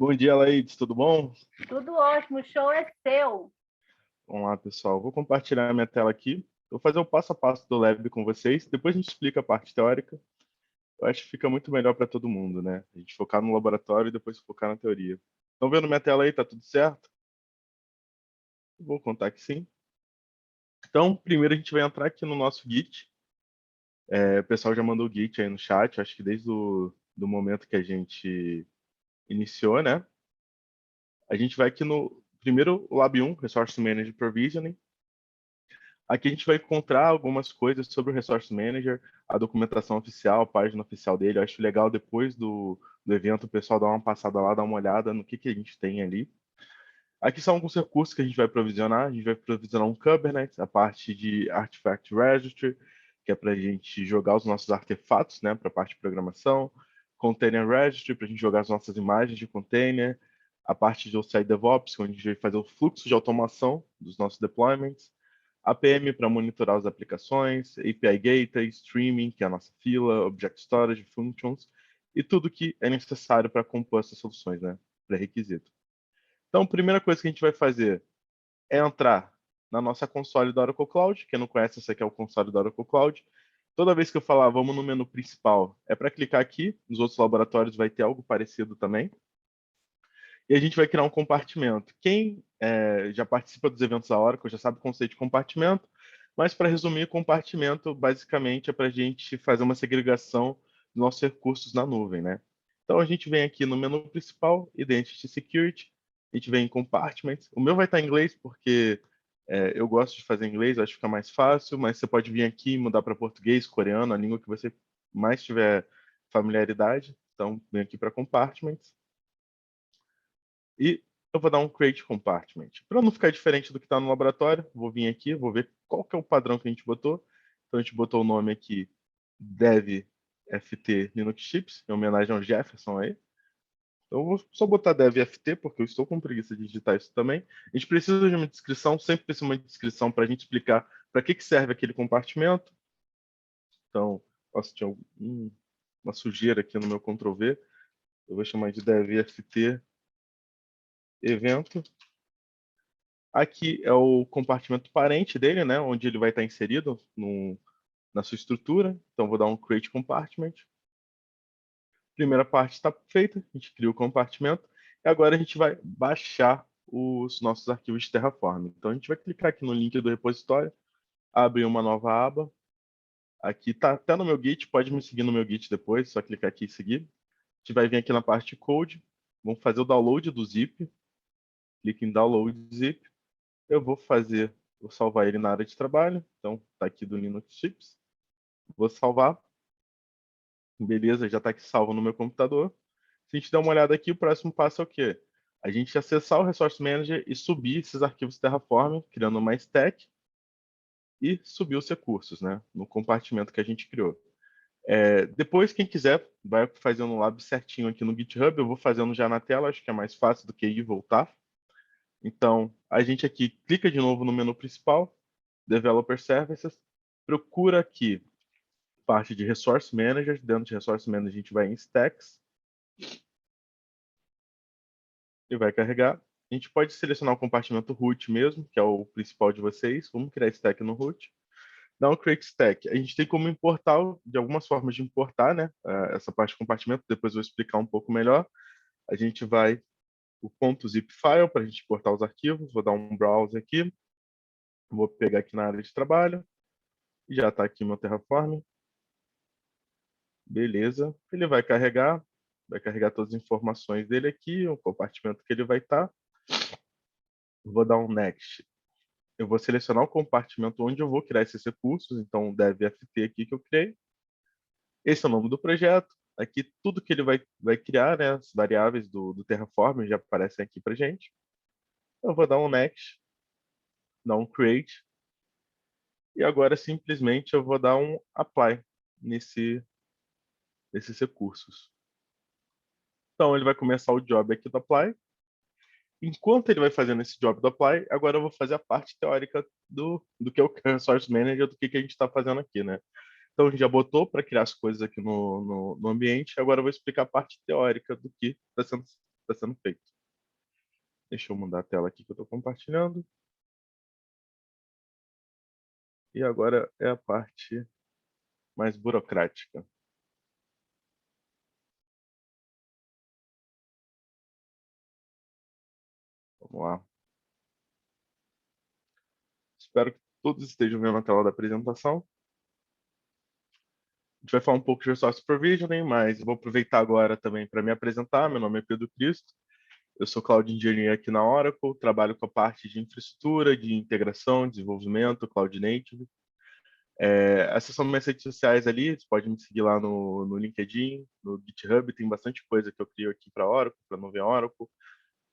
Bom dia, Laídes, tudo bom? Tudo ótimo, o show é seu. Vamos lá, pessoal. Vou compartilhar a minha tela aqui. Vou fazer o passo a passo do Lab com vocês. Depois a gente explica a parte teórica. Eu acho que fica muito melhor para todo mundo, né? A gente focar no laboratório e depois focar na teoria. Estão vendo minha tela aí? Tá tudo certo? Vou contar que sim. Então, primeiro a gente vai entrar aqui no nosso Git. O pessoal já mandou o Git aí no chat, acho que desde do momento que a gente iniciou, né? A gente vai aqui no primeiro Lab 1, Resource Manager Provisioning. Aqui a gente vai encontrar algumas coisas sobre o Resource Manager, a documentação oficial, a página oficial dele. Eu acho legal depois do evento o pessoal dar uma passada lá, dar uma olhada no que a gente tem ali. Aqui são alguns recursos que a gente vai provisionar. A gente vai provisionar um Kubernetes, a parte de Artifact Registry, que é para a gente jogar os nossos artefatos, né, para a parte de programação. Container Registry, para a gente jogar as nossas imagens de container. A parte de OCI DevOps, onde a gente vai fazer o fluxo de automação dos nossos deployments. APM para monitorar as aplicações, API Gateway, Streaming, que é a nossa fila, Object Storage, Functions, e tudo que é necessário para compor essas soluções, né, pré-requisito. Então, a primeira coisa que a gente vai fazer é entrar na nossa console do Oracle Cloud. Quem não conhece, esse aqui é o console do Oracle Cloud. Toda vez que eu falar vamos no menu principal, é para clicar aqui. Nos outros laboratórios vai ter algo parecido também. E a gente vai criar um compartimento. Quem já participa dos eventos da Oracle já sabe o conceito de compartimento, mas para resumir, compartimento basicamente é para a gente fazer uma segregação dos nossos recursos na nuvem, né? Então a gente vem aqui no menu principal, Identity Security, a gente vem em Compartments. O meu vai estar em inglês porque eu gosto de fazer em inglês, acho que fica mais fácil, mas você pode vir aqui e mudar para português, coreano, a língua que você mais tiver familiaridade. Então, vem aqui para Compartments. E eu vou dar um Create Compartment. Para não ficar diferente do que está no laboratório, vou vir aqui, vou ver qual que é o padrão que a gente botou. Então, a gente botou o nome aqui, Dev FT Linux Chips, em homenagem ao Jefferson aí. Então, eu vou só botar Dev FT, porque eu estou com preguiça de digitar isso também. A gente precisa de uma descrição, sempre precisa de uma descrição para a gente explicar para que serve aquele compartimento. Então, nossa, tinha uma sujeira aqui no meu Ctrl+V. Eu vou chamar de Dev FT evento. Aqui é o compartimento parente dele, né, onde ele vai estar inserido na sua estrutura. Então, vou dar um Create Compartment. Primeira parte está feita, a gente cria o compartimento. E agora a gente vai baixar os nossos arquivos de Terraform. Então, a gente vai clicar aqui no link do repositório, abre uma nova aba. Aqui está até no meu Git, pode me seguir no meu Git depois, só clicar aqui e seguir. A gente vai vir aqui na parte de Code, vamos fazer o download do zip. Clique em Download Zip. Vou salvar ele na área de trabalho. Então, está aqui do Linux Chips. Vou salvar. Beleza, já está aqui salvo no meu computador. Se a gente der uma olhada aqui, o próximo passo é o quê? A gente acessar o Resource Manager e subir esses arquivos Terraform, criando uma stack, e subir os recursos, né? No compartimento que a gente criou. Depois, quem quiser, vai fazendo um lab certinho aqui no GitHub. Eu vou fazendo já na tela, acho que é mais fácil do que ir e voltar. Então, a gente aqui clica de novo no menu principal, Developer Services, procura aqui parte de Resource Manager. Dentro de Resource Manager, a gente vai em Stacks e vai carregar. A gente pode selecionar o compartimento root mesmo, que é o principal de vocês. Vamos criar stack no root. Dá um create stack. A gente tem como importar, de algumas formas de importar, né? Essa parte de compartimento, depois eu vou explicar um pouco melhor. A gente vai o .zip file para a gente importar os arquivos. Vou dar um browse aqui. Vou pegar aqui na área de trabalho. Já está aqui meu Terraform. Beleza. Ele vai carregar todas as informações dele aqui, o compartimento que ele vai estar. Vou dar um next. Eu vou selecionar o compartimento onde eu vou criar esses recursos, então o dev.ft aqui que eu criei. Esse é o nome do projeto. Aqui tudo que ele vai criar, né, as variáveis do Terraform já aparecem aqui para gente. Eu vou dar um next, dar um create, e agora simplesmente eu vou dar um apply nesses recursos. Então ele vai começar o job aqui do apply. Enquanto ele vai fazendo esse job do apply, agora eu vou fazer a parte teórica do que é o Resource Manager, do que a gente está fazendo aqui, né? Então a gente já botou para criar as coisas aqui no ambiente, agora eu vou explicar a parte teórica do que está sendo está sendo feito. Deixa eu mudar a tela aqui que eu estou compartilhando. E agora é a parte mais burocrática. Vamos lá. Espero que todos estejam vendo a tela da apresentação. A gente vai falar um pouco de Resource Provisioning, mas eu vou aproveitar agora também para me apresentar. Meu nome é Pedro Cristo. Eu sou Cloud Engineer aqui na Oracle, trabalho com a parte de infraestrutura, de integração, desenvolvimento, Cloud Native. Essas são minhas redes sociais ali, você pode me seguir lá no LinkedIn, no GitHub, tem bastante coisa que eu crio aqui para Oracle, para Nuvem Oracle,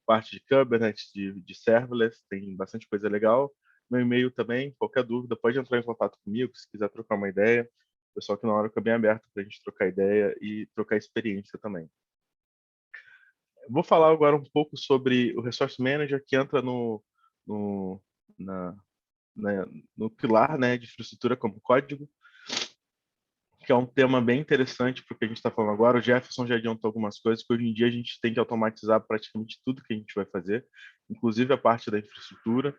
parte de Kubernetes, de serverless, tem bastante coisa legal. Meu e-mail também, qualquer dúvida, pode entrar em contato comigo, se quiser trocar uma ideia. O pessoal aqui na Oracle é bem aberto para a gente trocar ideia e trocar experiência também. Vou falar agora um pouco sobre o Resource Manager, que entra no, na, no pilar, né, de infraestrutura como código, que é um tema bem interessante porque a gente está falando agora. O Jefferson já adiantou algumas coisas que hoje em dia a gente tem que automatizar praticamente tudo que a gente vai fazer, inclusive a parte da infraestrutura.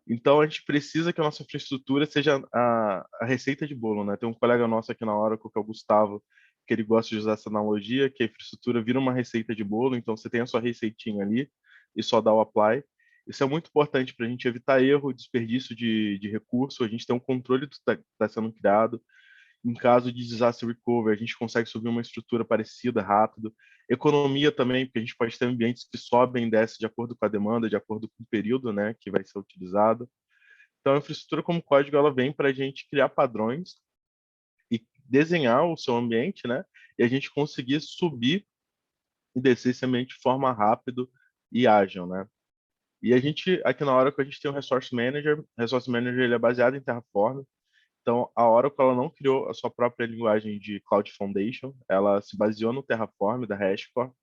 Então a gente precisa que a nossa infraestrutura seja a receita de bolo, né? Tem um colega nosso aqui na Oracle, que é o Gustavo, que ele gosta de usar essa analogia, que a infraestrutura vira uma receita de bolo, então você tem a sua receitinha ali e só dá o apply. Isso é muito importante para a gente evitar erro, desperdício de recurso, a gente tem um controle do que está sendo criado. Em caso de disaster recovery, a gente consegue subir uma estrutura parecida rápido. Economia também, porque a gente pode ter ambientes que sobem e descem de acordo com a demanda, de acordo com o período, né, que vai ser utilizado. Então, a infraestrutura como código, ela vem para a gente criar padrões e desenhar o seu ambiente, né, e a gente conseguir subir e descer esse ambiente de forma rápida e ágil, né. E a gente, aqui na Oracle, a gente tem um Resource Manager. O Resource Manager ele é baseado em Terraform. Então, a Oracle ela não criou a sua própria linguagem de Cloud Foundation, ela se baseou no Terraform da HashiCorp.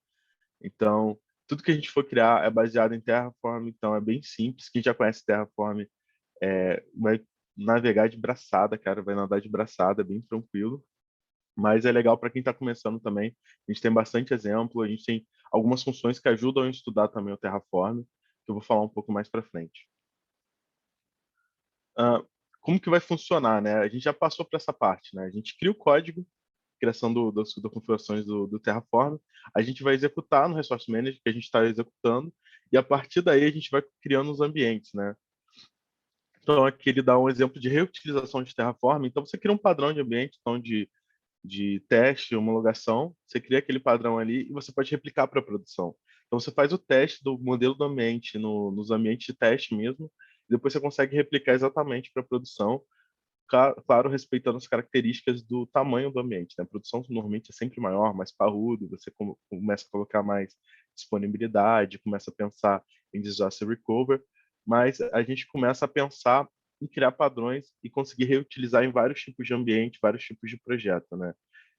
Então, tudo que a gente for criar é baseado em Terraform, então é bem simples. Quem já conhece Terraform vai navegar de braçada, cara, vai nadar de braçada, é bem tranquilo. Mas é legal para quem está começando também. A gente tem bastante exemplo, a gente tem algumas funções que ajudam a estudar também o Terraform, que eu vou falar um pouco mais para frente. Ah, como que vai funcionar, né? A gente já passou por essa parte, né? A gente cria o código, criação das configurações do Terraform, a gente vai executar no Resource Manager que a gente está executando, e a partir daí a gente vai criando os ambientes, né? Então aqui ele dá um exemplo de reutilização de Terraform. Então você cria um padrão de ambiente, então de teste, homologação, você cria aquele padrão ali e você pode replicar para a produção. Então você faz o teste do modelo do ambiente nos ambientes de teste mesmo, e depois você consegue replicar exatamente para a produção, claro, respeitando as características do tamanho do ambiente, né? A produção normalmente é sempre maior, mais parrudo, você começa a colocar mais disponibilidade, começa a pensar em disaster recovery, mas a gente começa a pensar em criar padrões e conseguir reutilizar em vários tipos de ambiente, vários tipos de projeto, né?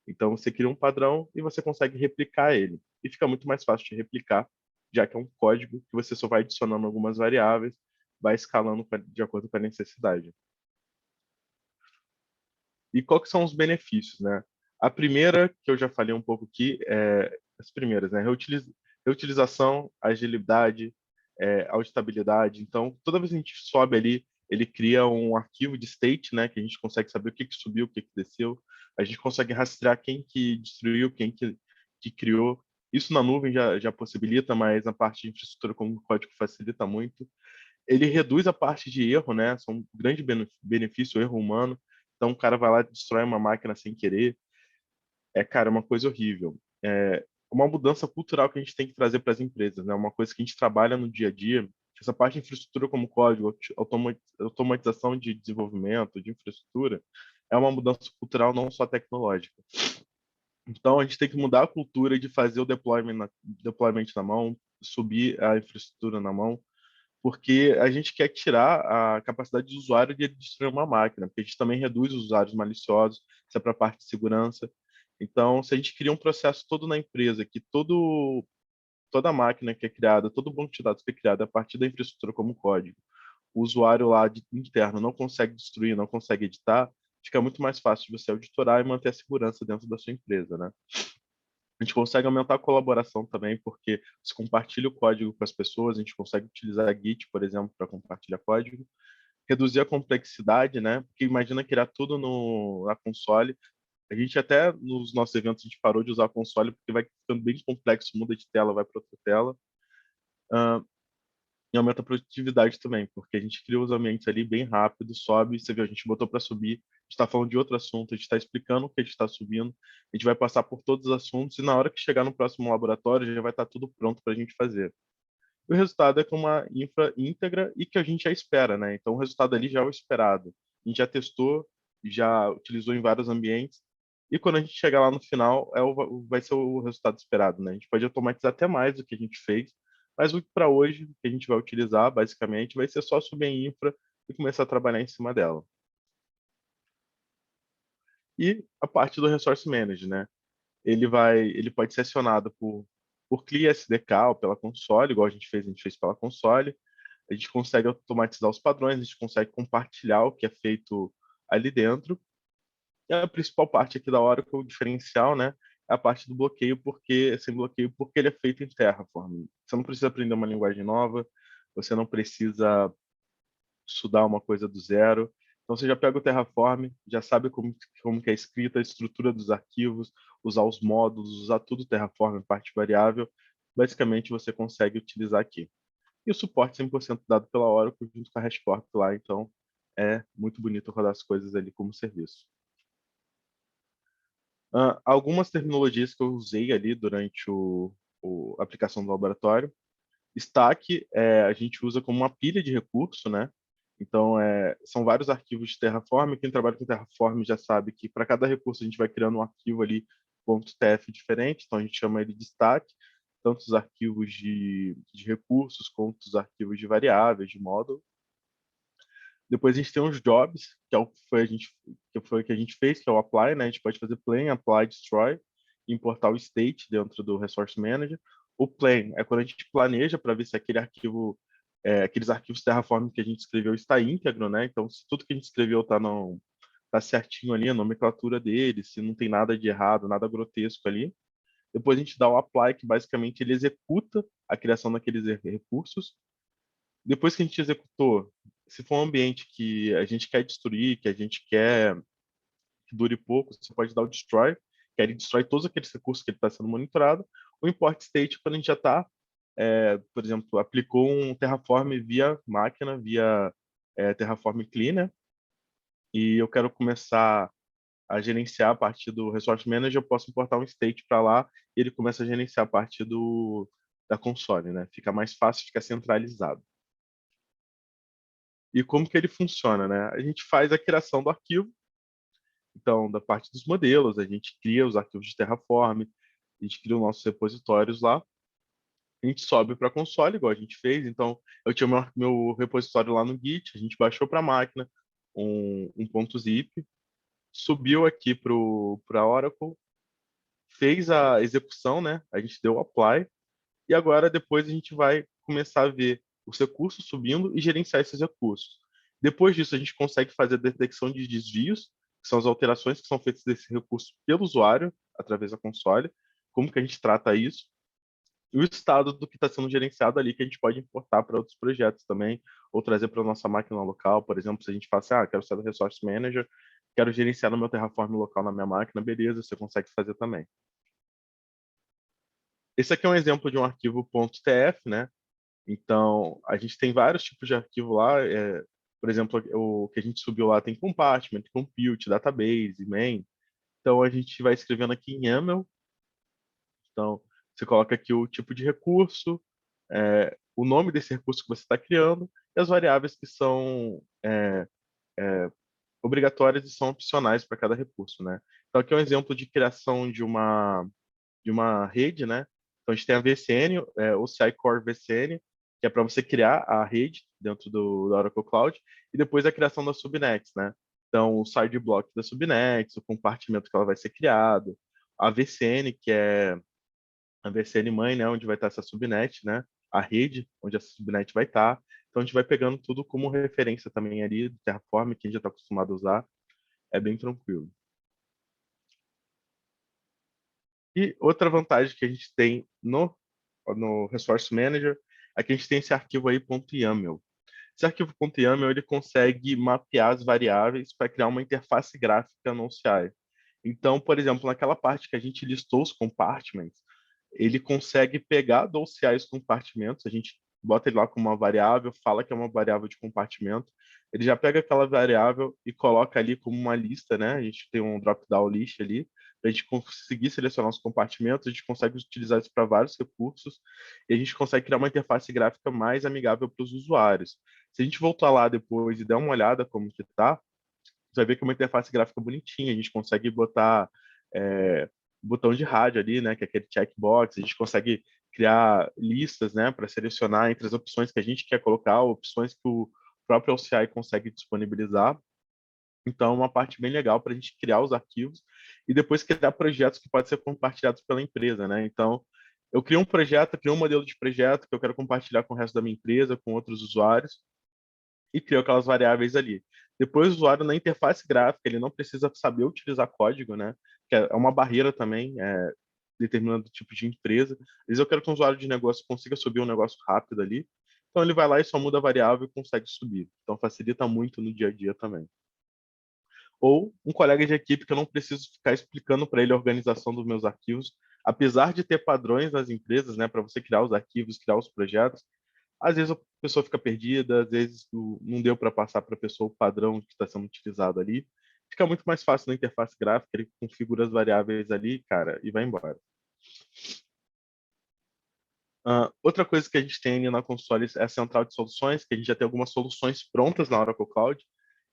Então você cria um padrão e você consegue replicar ele. E fica muito mais fácil de replicar, já que é um código que você só vai adicionando algumas variáveis, vai escalando de acordo com a necessidade. E qual que são os benefícios, né? A primeira, que eu já falei um pouco aqui, as primeiras, né? Reutilização, agilidade, auditabilidade. Então, toda vez que a gente sobe ali, ele cria um arquivo de state, né? Que a gente consegue saber o que subiu, o que desceu. A gente consegue rastrear quem que destruiu, quem que criou. Isso na nuvem já possibilita, mas na parte de infraestrutura como código facilita muito. Ele reduz a parte de erro, né? São um grande benefício, o erro humano. Então, o cara vai lá e destrói uma máquina sem querer. Cara, uma coisa horrível. Uma mudança cultural que a gente tem que trazer para as empresas, né? Uma coisa que a gente trabalha no dia a dia. Essa parte de infraestrutura como código, automatização de desenvolvimento, de infraestrutura, é uma mudança cultural não só tecnológica. Então, a gente tem que mudar a cultura de fazer o deployment na mão, subir a infraestrutura na mão, porque a gente quer tirar a capacidade do usuário de ele destruir uma máquina, porque a gente também reduz os usuários maliciosos, isso é para a parte de segurança. Então, se a gente cria um processo todo na empresa, que toda máquina que é criada, todo banco de dados que é criado a partir da infraestrutura como código, o usuário lá interno não consegue destruir, não consegue editar, fica muito mais fácil de você auditorar e manter a segurança dentro da sua empresa, né? A gente consegue aumentar a colaboração também, porque se compartilha o código com as pessoas, a gente consegue utilizar a Git, por exemplo, para compartilhar código, reduzir a complexidade, né? Porque imagina criar tudo na console. A gente até nos nossos eventos a gente parou de usar a console porque vai ficando bem complexo, muda de tela, vai para outra tela. E aumenta a produtividade também, porque a gente cria os ambientes ali bem rápido, sobe, você viu, a gente botou para subir, a gente está falando de outro assunto, a gente está explicando o que a gente está subindo, a gente vai passar por todos os assuntos e na hora que chegar no próximo laboratório já vai estar tudo pronto para a gente fazer. E o resultado é com uma infra íntegra e que a gente já espera, né? Então o resultado ali já é o esperado. A gente já testou, já utilizou em vários ambientes e quando a gente chegar lá no final vai ser o resultado esperado, né? A gente pode automatizar até mais do que a gente fez, mas o para hoje que a gente vai utilizar basicamente vai ser só subir em infra e começar a trabalhar em cima dela. E a parte do Resource Manager, né? Ele pode ser acionado por CLI SDK ou pela console, igual a gente fez pela console. A gente consegue automatizar os padrões, a gente consegue compartilhar o que é feito ali dentro. E a principal parte aqui da Oracle, o diferencial, né, é a parte do bloqueio, porque sem bloqueio, porque ele é feito em Terraform. Você não precisa aprender uma linguagem nova, você não precisa estudar uma coisa do zero. Então você já pega o Terraform, já sabe como que é escrita, a estrutura dos arquivos, usar os módulos, usar tudo Terraform, parte variável. Basicamente você consegue utilizar aqui. E o suporte 100% dado pela Oracle junto com a HashiCorp lá, então é muito bonito rodar as coisas ali como serviço. Algumas terminologias que eu usei ali durante a aplicação do laboratório. Stack a gente usa como uma pilha de recurso, né? Então, são vários arquivos de Terraform. Quem trabalha com Terraform já sabe que para cada recurso a gente vai criando um arquivo ali .tf diferente, então a gente chama ele de stack, tanto os arquivos de recursos quanto os arquivos de variáveis, de módulo. Depois a gente tem os jobs, que é o que foi o que a gente fez, que é o apply, né? A gente pode fazer plain, apply, destroy, e importar o state dentro do resource manager. O plain é quando a gente planeja para ver se aquele arquivo, aqueles arquivos Terraform que a gente escreveu está íntegro, né? Então, se tudo que a gente escreveu tá certinho ali, a nomenclatura dele, se não tem nada de errado, nada grotesco ali. Depois a gente dá o apply, que basicamente ele executa a criação daqueles recursos. Depois que a gente executou, se for um ambiente que a gente quer destruir, que a gente quer que dure pouco, você pode dar o destroy, que ele destrói todos aqueles recursos que ele está sendo monitorado. O import state, quando a gente já está, por exemplo, aplicou um Terraform via máquina, via Terraform Cleaner, e eu quero começar a gerenciar a partir do Resource Manager, eu posso importar um state para lá e ele começa a gerenciar a partir da console, né? Fica mais fácil, fica centralizado. E como que ele funciona, né? A gente faz a criação do arquivo, então, da parte dos modelos, a gente cria os arquivos de Terraform, a gente cria os nossos repositórios lá, a gente sobe para a console, igual a gente fez. Então, eu tinha meu repositório lá no Git, a gente baixou para a máquina um ponto .zip, subiu aqui para a Oracle, fez a execução, né? A gente deu o apply, e agora depois a gente vai começar a ver os recursos subindo e gerenciar esses recursos. Depois disso, a gente consegue fazer a detecção de desvios, que são as alterações que são feitas desse recurso pelo usuário, através da console, como que a gente trata isso, e o estado do que está sendo gerenciado ali, que a gente pode importar para outros projetos também, ou trazer para a nossa máquina local. Por exemplo, se a gente fala assim, quero ser do Resource Manager, quero gerenciar no meu Terraform local na minha máquina, beleza, você consegue fazer também. Esse aqui é um exemplo de um arquivo .tf, né? Então, a gente tem vários tipos de arquivo lá. Por exemplo, o que a gente subiu lá tem compartment, compute, database, main. Então, a gente vai escrevendo aqui em YAML. Então, você coloca aqui o tipo de recurso, o nome desse recurso que você está criando e as variáveis que são obrigatórias e são opcionais para cada recurso, né? Então, aqui é um exemplo de criação de uma rede, né? Então, a gente tem a VCN, o CI Core VCN, que é para você criar a rede dentro da Oracle Cloud, e depois a criação das subnets, né? Então, o side block da subnet, o compartimento que ela vai ser criado, a VCN, que é a VCN mãe, né? Onde vai estar essa subnet, né? A rede, onde essa subnet vai estar. Então, a gente vai pegando tudo como referência também ali do Terraform, que a gente já está acostumado a usar. É bem tranquilo. E outra vantagem que a gente tem no Resource Manager é que a gente tem esse arquivo aí .yaml. Esse arquivo .yaml ele consegue mapear as variáveis para criar uma interface gráfica no OCI. Então, por exemplo, naquela parte que a gente listou os compartments, ele consegue pegar do OCI os compartimentos, a gente bota ele lá como uma variável, fala que é uma variável de compartimento, ele já pega aquela variável e coloca ali como uma lista, né? A gente tem um drop-down list ali, para a gente conseguir selecionar os compartimentos, a gente consegue utilizar isso para vários recursos, e a gente consegue criar uma interface gráfica mais amigável para os usuários. Se a gente voltar lá depois e der uma olhada como que tá, você vai ver que é uma interface gráfica bonitinha, a gente consegue botar botão de rádio ali, né, que é aquele checkbox, a gente consegue criar listas, né, para selecionar entre as opções que a gente quer colocar, opções que o próprio OCI consegue disponibilizar. Então, é uma parte bem legal para a gente criar os arquivos e depois criar projetos que podem ser compartilhados pela empresa, né? Então, eu crio um projeto, crio um modelo de projeto que eu quero compartilhar com o resto da minha empresa, com outros usuários, e crio aquelas variáveis ali. Depois, o usuário na interface gráfica, ele não precisa saber utilizar código, né? Que é uma barreira também, determinado tipo de empresa. Às vezes eu quero que um usuário de negócio consiga subir um negócio rápido ali. Então, ele vai lá e só muda a variável e consegue subir. Então, facilita muito no dia a dia também. Ou um colega de equipe que eu não preciso ficar explicando para ele a organização dos meus arquivos. Apesar de ter padrões nas empresas, né, para você criar os arquivos, criar os projetos, às vezes a pessoa fica perdida, às vezes não deu para passar para a pessoa o padrão que está sendo utilizado ali. Fica muito mais fácil na interface gráfica, ele configura as variáveis ali, cara, e vai embora. Outra coisa que a gente tem ali na console é a central de soluções, que a gente já tem algumas soluções prontas na Oracle Cloud.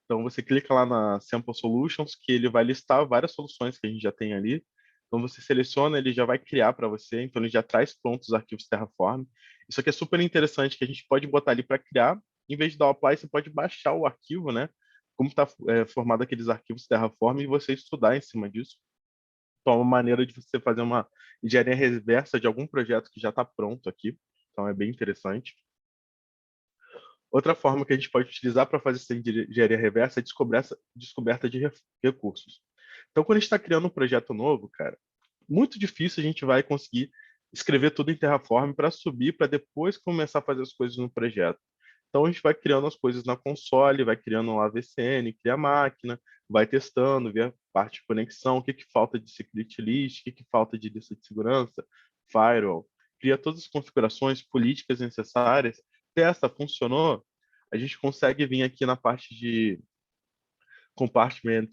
Então você clica lá na Sample Solutions, que ele vai listar várias soluções que a gente já tem ali. Então você seleciona, ele já vai criar para você, então ele já traz prontos os arquivos Terraform. Isso aqui é super interessante, que a gente pode botar ali para criar, em vez de dar o apply, você pode baixar o arquivo, né? Como está formado aqueles arquivos Terraform e você estudar em cima disso. Então é uma maneira de você fazer uma engenharia reversa de algum projeto que já está pronto aqui. Então é bem interessante. Outra forma que a gente pode utilizar para fazer essa engenharia reversa é descoberta de recursos. Então, quando a gente está criando um projeto novo, cara, muito difícil a gente vai conseguir escrever tudo em Terraform para subir, para depois começar a fazer as coisas no projeto. Então, a gente vai criando as coisas na console, vai criando lá a VCN, cria a máquina, vai testando, vê a parte de conexão, o que, que falta de secret list, o que, que falta de lista de segurança, firewall, cria todas as configurações políticas necessárias, testa, funcionou, a gente consegue vir aqui na parte de compartment,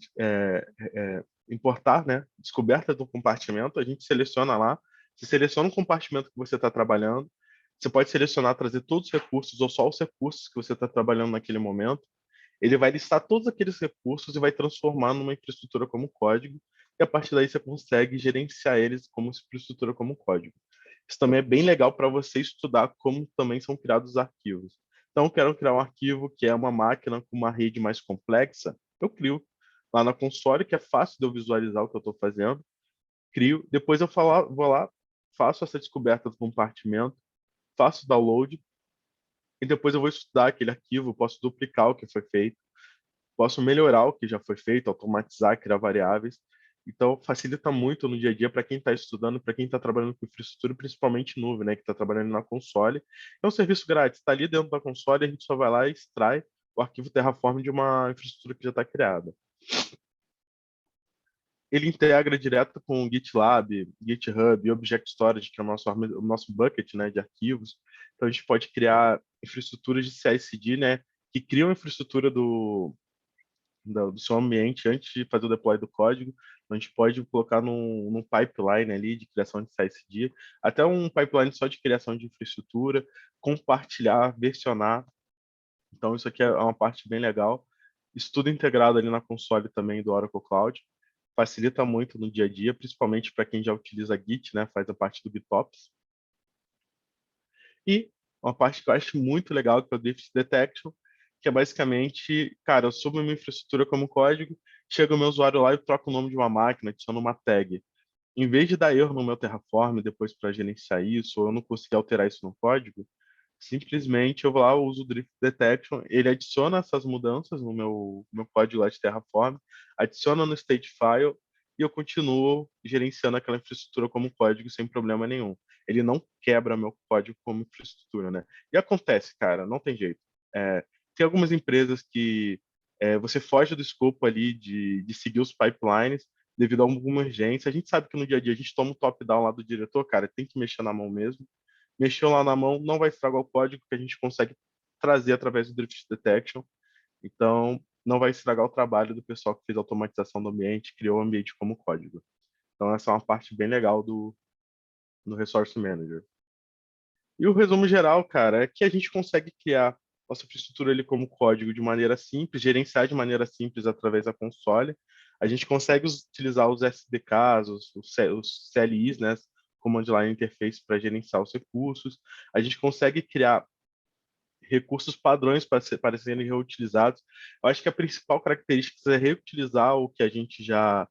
importar, né? Descoberta do compartimento, a gente seleciona lá, você seleciona um compartimento que você está trabalhando, você pode selecionar trazer todos os recursos ou só os recursos que você está trabalhando naquele momento. Ele vai listar todos aqueles recursos e vai transformar numa infraestrutura como código, e a partir daí você consegue gerenciar eles como infraestrutura como código. Isso também é bem legal para você estudar como também são criados os arquivos. Então, eu quero criar um arquivo que é uma máquina com uma rede mais complexa, eu crio lá na console, que é fácil de eu visualizar o que eu estou fazendo, crio, depois eu vou lá, faço essa descoberta do compartimento, faço o download, e depois eu vou estudar aquele arquivo, posso duplicar o que foi feito, posso melhorar o que já foi feito, automatizar, criar variáveis. Então, facilita muito no dia a dia para quem está estudando, para quem está trabalhando com infraestrutura, principalmente nuvem, né, que está trabalhando na console. É um serviço grátis, está ali dentro da console, a gente só vai lá e extrai o arquivo Terraform de uma infraestrutura que já está criada. Ele integra direto com o GitLab, GitHub e Object Storage, que é o nosso bucket, né, de arquivos. Então, a gente pode criar infraestruturas de CI/CD, né, que criam a infraestrutura do seu ambiente antes de fazer o deploy do código. Então, a gente pode colocar num pipeline ali de criação de CI/CD, até um pipeline só de criação de infraestrutura, compartilhar, versionar. Então, isso aqui é uma parte bem legal. Isso tudo integrado ali na console também do Oracle Cloud. Facilita muito no dia a dia, principalmente para quem já utiliza Git, né? Faz a parte do GitOps. E uma parte que eu acho muito legal, que é o Deficit Detection, que é basicamente, cara, eu subo minha infraestrutura como código, chega o meu usuário lá e troca o nome de uma máquina, adiciona uma tag. Em vez de dar erro no meu Terraform depois para gerenciar isso, ou eu não conseguir alterar isso no código, simplesmente eu vou lá, eu uso o Drift Detection, ele adiciona essas mudanças no meu código lá de Terraform, adiciona no state file e eu continuo gerenciando aquela infraestrutura como código sem problema nenhum. Ele não quebra meu código como infraestrutura, né? E acontece, cara, não tem jeito. Tem algumas empresas que você foge do escopo ali de seguir os pipelines devido a alguma urgência. A gente sabe que no dia a dia a gente toma um top-down lá do diretor, cara, tem que mexer na mão mesmo. Mexeu lá na mão, não vai estragar o código que a gente consegue trazer através do Drift Detection. Então, não vai estragar o trabalho do pessoal que fez a automatização do ambiente, criou o ambiente como código. Então, essa é uma parte bem legal do Resource Manager. E o resumo geral, cara, é que a gente consegue criar nossa infraestrutura ali como código de maneira simples, gerenciar de maneira simples através da console. A gente consegue utilizar os SDKs, os CLIs, né, Command Line Interface, para gerenciar os recursos. A gente consegue criar recursos padrões para serem reutilizados. Eu acho que a principal característica é reutilizar o que a gente já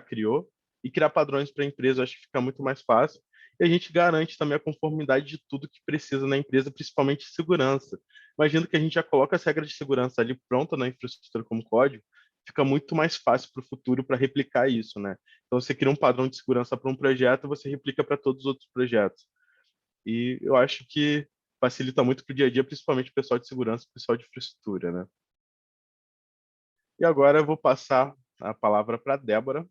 criou e criar padrões para a empresa. Eu acho que fica muito mais fácil. E a gente garante também a conformidade de tudo que precisa na empresa, principalmente segurança. Imagino que a gente já coloca as regras de segurança ali pronta na infraestrutura como código, fica muito mais fácil para o futuro para replicar isso, né? Então você cria um padrão de segurança para um projeto, você replica para todos os outros projetos. E eu acho que facilita muito para o dia a dia, principalmente o pessoal de segurança, o pessoal de infraestrutura, né? E agora eu vou passar a palavra para a Débora,